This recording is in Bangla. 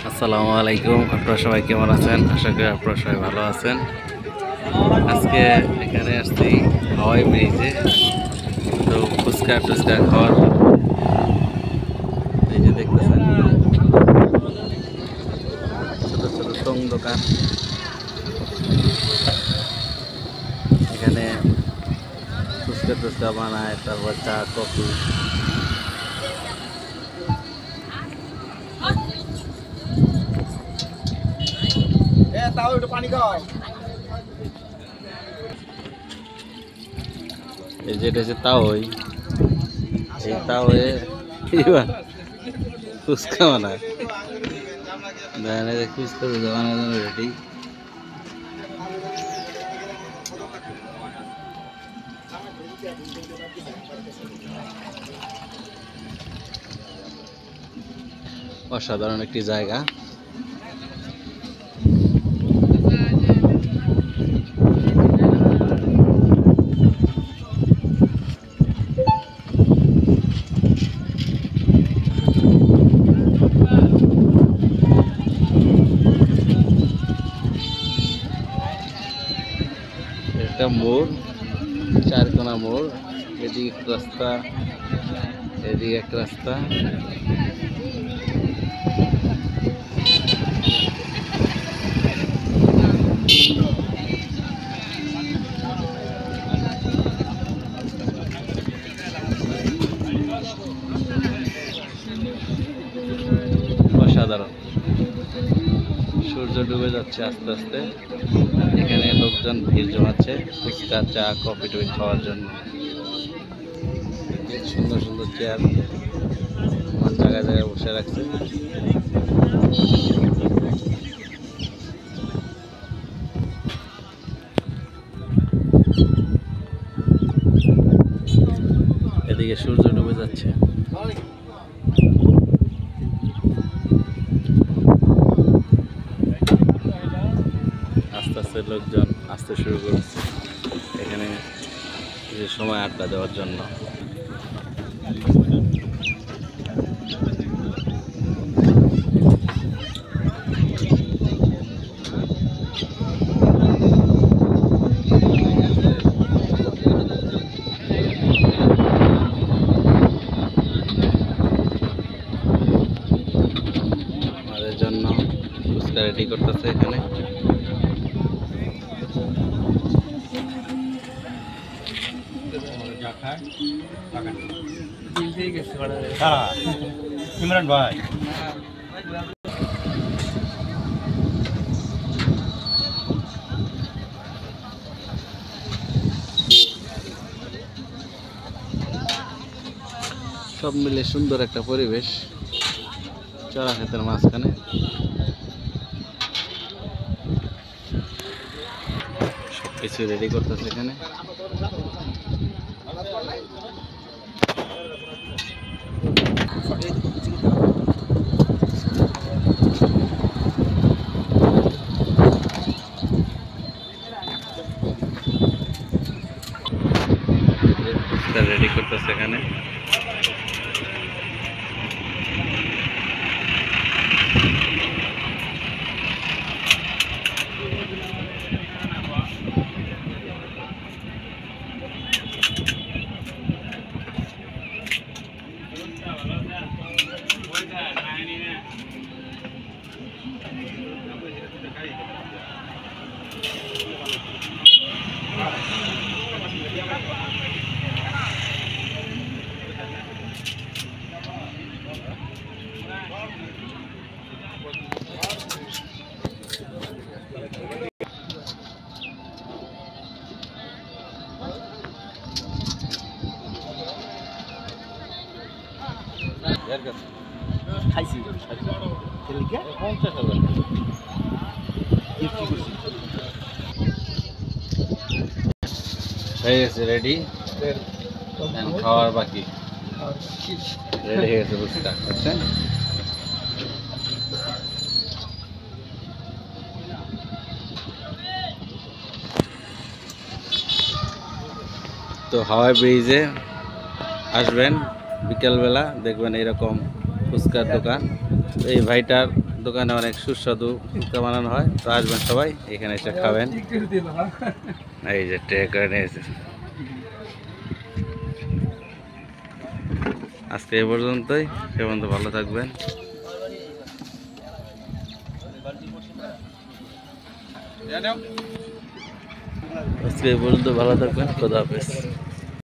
আসসালামু আলাইকুম। আপনারা সবাই কেমন আছেন? আশা করি আপনারা সবাই ভালো আছেন। আজকে এখানে আসছি হাওয়াই ব্রিজে, তো ফুচকা টুচকা খাওয়ার জন্য। এই যে দেখতেছেন ছোট ছোট টং দোকান, এখানে ফুচকা টুচকা বানায়, তারপর চা কফি। এই যেটা হচ্ছে তাওই, এই তাওয়ে ফুচকা বানায়। দেখেন এই যে ফুচকা টুচকা বানানোর জন্য রেডি। অসাধারণ একটি জায়গা। একটা মোড়, চারকোনা মোড়, এদিকে একটা রাস্তা, এদিকে একটা রাস্তা। অসাধারণ, সূর্য ডুবে যাচ্ছে আস্তে আস্তে। এখানে লোকজন ভিড় জমাচ্ছে ফুচকা চা কফি টফি খাওয়ার জন্য। সুন্দর সুন্দর চেয়ার জায়গায় জায়গায় বসে রাখছে। এদিকে সূর্য ডুবে যাচ্ছে। আস্তে আস্তে লোকজন আসতে শুরু করেছে এখানে যে সময় আড্ডা দেওয়ার জন্য। আমাদের জন্য ফুচকা রেডি করতেছে এখানে। ইমরান ভাই সব মিলে সুন্দর একটা পরিবেশ চড়া ক্ষেতের মাঝখানে। সবকিছু রেডি করতেছে এখানে। রেডি করতেছে এখানে। খাইছি হয়ে গেছে রেডি, খাওয়ার বাকি। রেডি হয়ে গেছে ফুচকা, বুঝছেন? তো হাওয়াই ব্রিজে আসবেন বিকেলবেলা, দেখবেন এরকম ফুচকার দোকান। এই ভাইটার দোকানে অনেক সুস্বাদু ফুচকা বানানো হয়, তো আসবেন সবাই এখানে এসে খাবেন। এই যে ট্রে করে নিয়েছে। আজকে এই পর্যন্তই, সে পর্যন্ত ভালো থাকবেন। আজকে এই পর্যন্ত ভালো থাকবেন, খোদা হাফেজ।